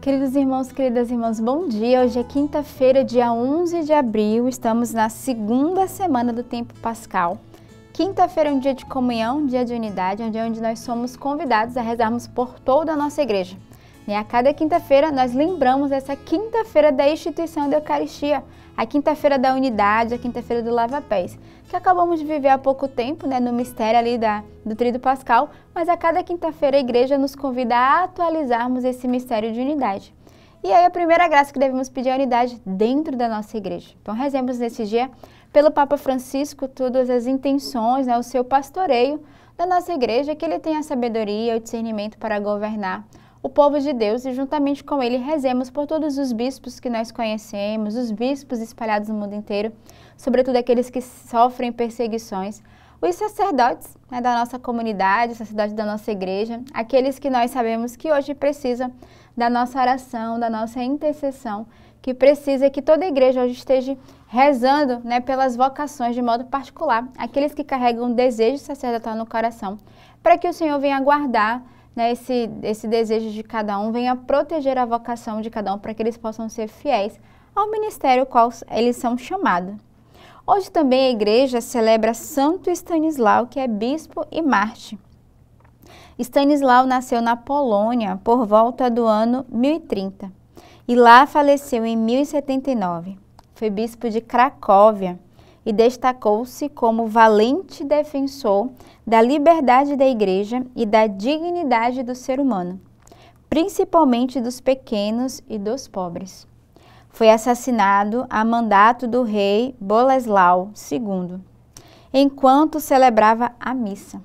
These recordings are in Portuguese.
Queridos irmãos, queridas irmãs, bom dia. Hoje é quinta-feira, dia 11 de abril, estamos na segunda semana do tempo pascal. Quinta-feira é um dia de comunhão, dia de unidade, um dia onde nós somos convidados a rezarmos por toda a nossa igreja. E a cada quinta-feira nós lembramos essa quinta-feira da instituição da Eucaristia, a quinta-feira da unidade, a quinta-feira do lava-pés, que acabamos de viver há pouco tempo, no mistério ali do Tríduo Pascal, mas a cada quinta-feira a igreja nos convida a atualizarmos esse mistério de unidade. E aí a primeira graça que devemos pedir é a unidade dentro da nossa igreja. Então rezemos nesse dia pelo Papa Francisco todas as intenções, o seu pastoreio da nossa igreja, que ele tenha a sabedoria, o discernimento para governar o povo de Deus, e juntamente com ele rezemos por todos os bispos que nós conhecemos, os bispos espalhados no mundo inteiro, sobretudo aqueles que sofrem perseguições, os sacerdotes da nossa comunidade, os sacerdotes da nossa igreja, aqueles que nós sabemos que hoje precisam da nossa oração, da nossa intercessão, que precisa que toda a igreja hoje esteja rezando pelas vocações de modo particular, aqueles que carregam o desejo sacerdotal no coração, para que o Senhor venha guardar esse desejo de cada um, venha proteger a vocação de cada um, para que eles possam ser fiéis ao ministério ao qual eles são chamados. Hoje também a igreja celebra Santo Stanislau, que é bispo e mártir. Stanislau nasceu na Polônia por volta do ano 1030 e lá faleceu em 1079. Foi bispo de Cracóvia e destacou-se como valente defensor da liberdade da igreja e da dignidade do ser humano, principalmente dos pequenos e dos pobres. Foi assassinado a mandato do rei Boleslau II, enquanto celebrava a missa.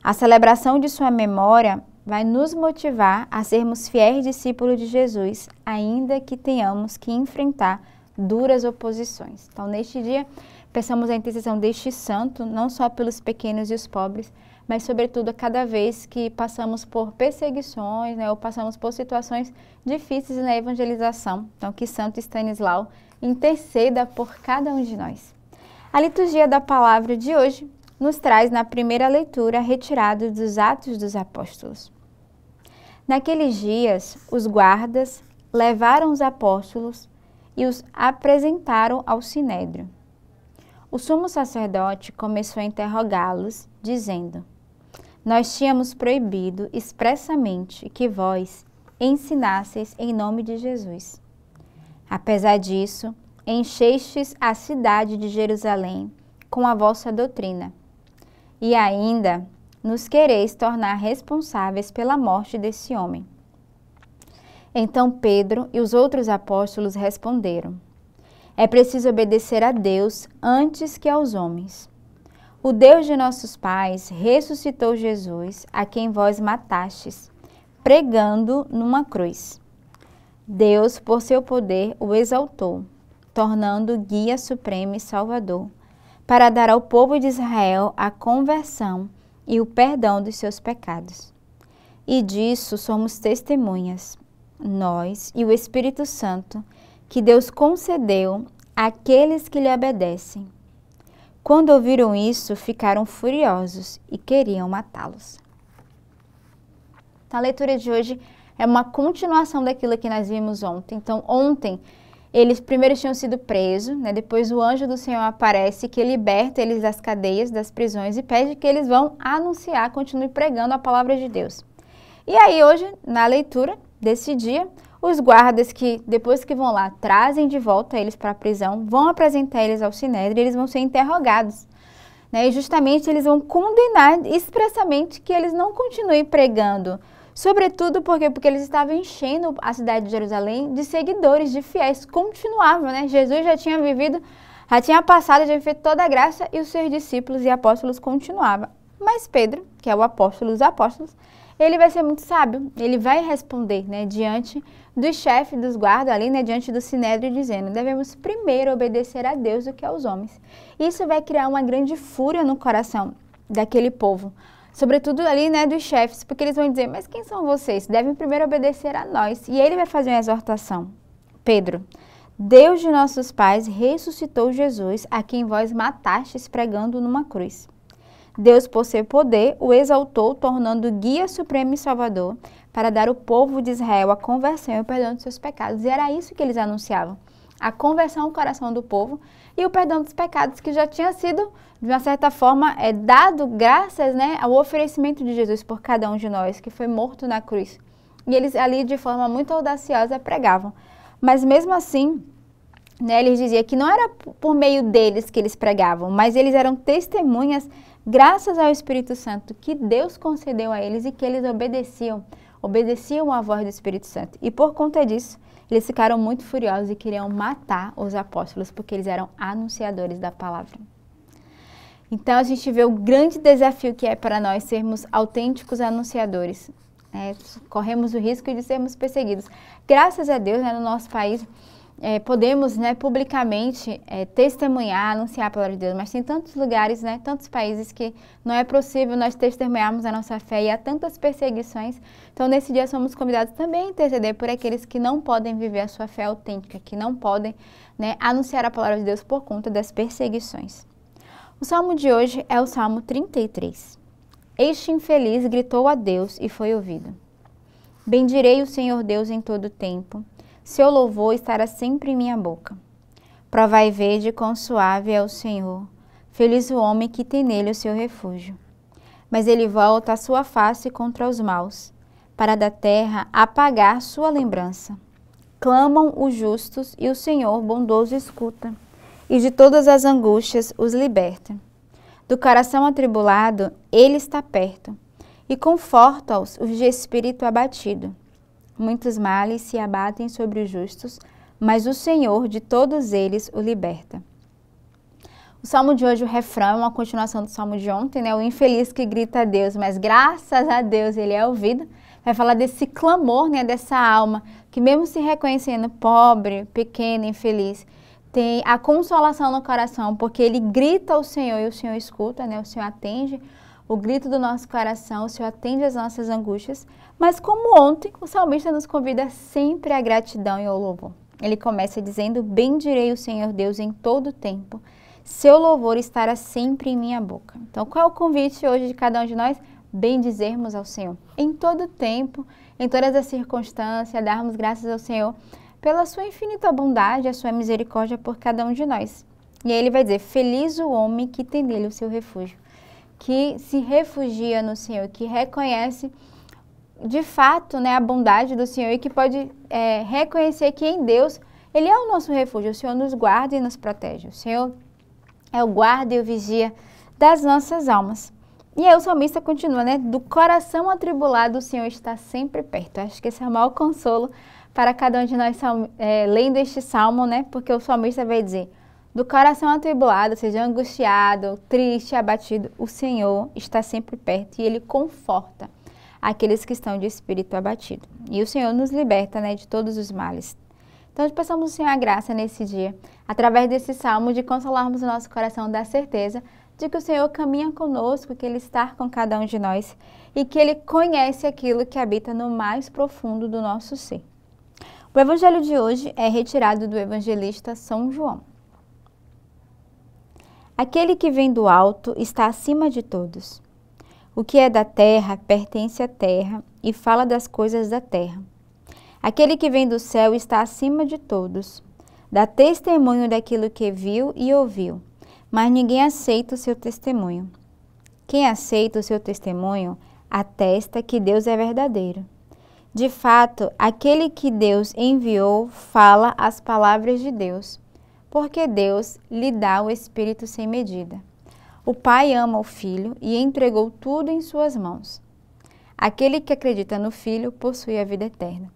A celebração de sua memória vai nos motivar a sermos fiéis discípulos de Jesus, ainda que tenhamos que enfrentar duras oposições. Então, neste dia, peçamos a intercessão deste santo, não só pelos pequenos e os pobres, mas, sobretudo, a cada vez que passamos por perseguições, ou passamos por situações difíceis na evangelização. Então, que Santo Stanislau interceda por cada um de nós. A liturgia da palavra de hoje nos traz, na primeira leitura, retirado dos Atos dos Apóstolos. Naqueles dias, os guardas levaram os apóstolos e os apresentaram ao sinédrio. O sumo sacerdote começou a interrogá-los, dizendo: Nós tínhamos proibido expressamente que vós ensinasseis em nome de Jesus. Apesar disso, enchestes a cidade de Jerusalém com a vossa doutrina, e ainda nos quereis tornar responsáveis pela morte desse homem. Então Pedro e os outros apóstolos responderam: É preciso obedecer a Deus antes que aos homens. O Deus de nossos pais ressuscitou Jesus, a quem vós matastes, pregando numa cruz. Deus, por seu poder, o exaltou, tornando guia supremo e salvador, para dar ao povo de Israel a conversão e o perdão dos seus pecados. E disso somos testemunhas, nós e o Espírito Santo, que Deus concedeu àqueles que lhe obedecem. Quando ouviram isso, ficaram furiosos e queriam matá-los. Então, a leitura de hoje é uma continuação daquilo que nós vimos ontem. Então, ontem, eles primeiro tinham sido presos, depois o anjo do Senhor aparece, que liberta eles das cadeias, das prisões, e pede que eles vão anunciar, continuem pregando a palavra de Deus. E aí, hoje, na leitura desse dia, os guardas que, depois que vão lá, trazem de volta eles para a prisão, vão apresentar eles ao sinédrio e eles vão ser interrogados. E justamente eles vão condenar expressamente que eles não continuem pregando. Sobretudo porque eles estavam enchendo a cidade de Jerusalém de seguidores, de fiéis. Continuavam, Jesus já tinha vivido, já tinha passado, já tinha feito toda a graça e os seus discípulos e apóstolos continuavam. Mas Pedro, que é o apóstolo dos apóstolos, ele vai ser muito sábio, ele vai responder diante do chefe dos guardas ali, diante do sinédrio, dizendo: devemos primeiro obedecer a Deus do que aos homens. Isso vai criar uma grande fúria no coração daquele povo, sobretudo ali dos chefes, porque eles vão dizer: mas quem são vocês? Devem primeiro obedecer a nós. E ele vai fazer uma exortação: Pedro, Deus de nossos pais ressuscitou Jesus, a quem vós matastes pregando numa cruz. Deus, por seu poder, o exaltou, tornando guia supremo e salvador, para dar ao povo de Israel a conversão e o perdão dos seus pecados. E era isso que eles anunciavam, a conversão ao coração do povo e o perdão dos pecados que já tinha sido, de uma certa forma, dado graças, né, ao oferecimento de Jesus por cada um de nós, que foi morto na cruz. E eles ali, de forma muito audaciosa, pregavam. Mas mesmo assim, né, eles diziam que não era por meio deles que eles pregavam, mas eles eram testemunhas graças ao Espírito Santo que Deus concedeu a eles e que eles obedeciam à voz do Espírito Santo. E por conta disso, eles ficaram muito furiosos e queriam matar os apóstolos, porque eles eram anunciadores da palavra. Então a gente vê o grande desafio que é para nós sermos autênticos anunciadores. Corremos o risco de sermos perseguidos. Graças a Deus, né, no nosso país, podemos, né, publicamente testemunhar, anunciar a palavra de Deus, mas tem tantos lugares, né, tantos países que não é possível nós testemunharmos a nossa fé e há tantas perseguições. Então, nesse dia, somos convidados também a interceder por aqueles que não podem viver a sua fé autêntica, que não podem, né, anunciar a palavra de Deus por conta das perseguições. O salmo de hoje é o Salmo 33. Este infeliz gritou a Deus e foi ouvido. Bendirei o Senhor Deus em todo o tempo. Seu louvor estará sempre em minha boca. Provai e vede quão suave é o Senhor. Feliz o homem que tem nele o seu refúgio. Mas ele volta a sua face contra os maus, para da terra apagar sua lembrança. Clamam os justos e o Senhor bondoso escuta, e de todas as angústias os liberta. Do coração atribulado, ele está perto, e conforta-os os de espírito abatido. Muitos males se abatem sobre os justos, mas o Senhor de todos eles o liberta. O salmo de hoje, o refrão, é uma continuação do salmo de ontem, né? O infeliz que grita a Deus, mas graças a Deus ele é ouvido. Vai falar desse clamor, né? Dessa alma, que mesmo se reconhecendo pobre, pequena, infeliz, tem a consolação no coração, porque ele grita ao Senhor e o Senhor escuta, né? O Senhor atende o grito do nosso coração, o Senhor atende as nossas angústias. Mas como ontem, o salmista nos convida sempre à gratidão e ao louvor. Ele começa dizendo, bendirei o Senhor Deus em todo o tempo. Seu louvor estará sempre em minha boca. Então, qual é o convite hoje de cada um de nós? Bendizermos ao Senhor. Em todo o tempo, em todas as circunstâncias, darmos graças ao Senhor pela sua infinita bondade, a sua misericórdia por cada um de nós. E aí ele vai dizer, feliz o homem que tem nele o seu refúgio, que se refugia no Senhor, que reconhece de fato, né, a bondade do Senhor e que pode reconhecer que em Deus, Ele é o nosso refúgio. O Senhor nos guarda e nos protege. O Senhor é o guarda e o vigia das nossas almas. E aí o salmista continua, né? Do coração atribulado o Senhor está sempre perto. Acho que esse é o maior consolo para cada um de nós lendo este salmo, né? Porque o salmista vai dizer, do coração atribulado, seja angustiado, triste, abatido, o Senhor está sempre perto e Ele conforta aqueles que estão de espírito abatido. E o Senhor nos liberta, né, de todos os males. Então, peçamos ao Senhor a graça nesse dia, através desse salmo, de consolarmos o nosso coração da certeza de que o Senhor caminha conosco, que Ele está com cada um de nós e que Ele conhece aquilo que habita no mais profundo do nosso ser. O evangelho de hoje é retirado do evangelista São João. Aquele que vem do alto está acima de todos. O que é da terra pertence à terra e fala das coisas da terra. Aquele que vem do céu está acima de todos. Dá testemunho daquilo que viu e ouviu, mas ninguém aceita o seu testemunho. Quem aceita o seu testemunho atesta que Deus é verdadeiro. De fato, aquele que Deus enviou fala as palavras de Deus, porque Deus lhe dá o Espírito sem medida. O Pai ama o Filho e entregou tudo em suas mãos. Aquele que acredita no Filho possui a vida eterna.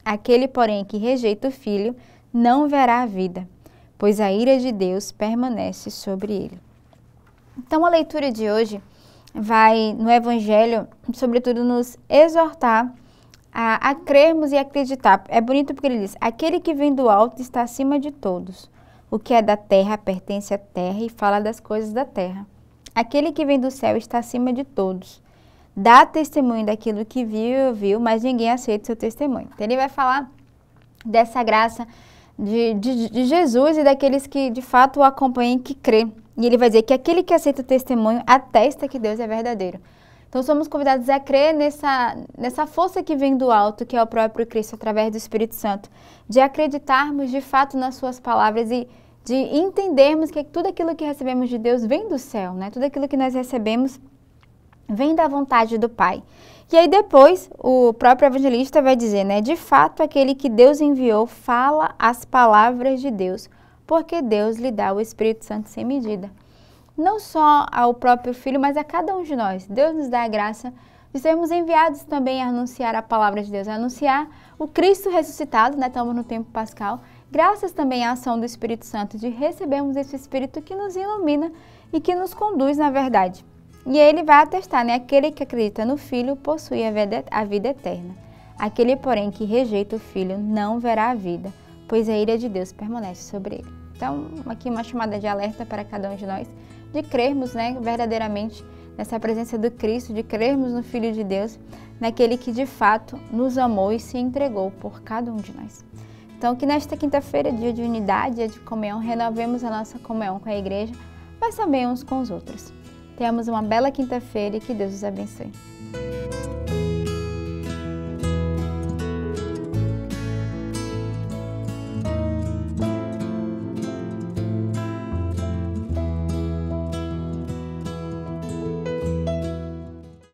Aquele, porém, que rejeita o Filho não verá a vida, pois a ira de Deus permanece sobre ele. Então, a leitura de hoje vai, no Evangelho, sobretudo, nos exortar a crermos e acreditar. É bonito porque ele diz, aquele que vem do alto está acima de todos. O que é da terra pertence à terra e fala das coisas da terra. Aquele que vem do céu está acima de todos. Dá testemunho daquilo que viu e ouviu, mas ninguém aceita o seu testemunho. Então, ele vai falar dessa graça de Jesus e daqueles que de fato o acompanham e que crê. E ele vai dizer que aquele que aceita o testemunho atesta que Deus é verdadeiro. Então somos convidados a crer nessa força que vem do alto, que é o próprio Cristo, através do Espírito Santo, de acreditarmos de fato nas suas palavras e de entendermos que tudo aquilo que recebemos de Deus vem do céu, né? Tudo aquilo que nós recebemos vem da vontade do Pai. E aí depois o próprio evangelista vai dizer, né? De fato, aquele que Deus enviou fala as palavras de Deus, porque Deus lhe dá o Espírito Santo sem medida. Não só ao próprio Filho, mas a cada um de nós. Deus nos dá a graça de sermos enviados também a anunciar a palavra de Deus, a anunciar o Cristo ressuscitado, né? Estamos no tempo pascal. Graças também à ação do Espírito Santo, de recebermos esse Espírito que nos ilumina e que nos conduz na verdade. E ele vai atestar, né? Aquele que acredita no Filho possui a vida eterna. Aquele, porém, que rejeita o Filho não verá a vida, pois a ira de Deus permanece sobre ele. Então, aqui uma chamada de alerta para cada um de nós, de crermos, né, verdadeiramente nessa presença do Cristo, de crermos no Filho de Deus, naquele que de fato nos amou e se entregou por cada um de nós. Então, que nesta quinta-feira, dia de unidade, dia de comunhão, renovemos a nossa comunhão com a igreja, mas também uns com os outros. Tenhamos uma bela quinta-feira e que Deus os abençoe.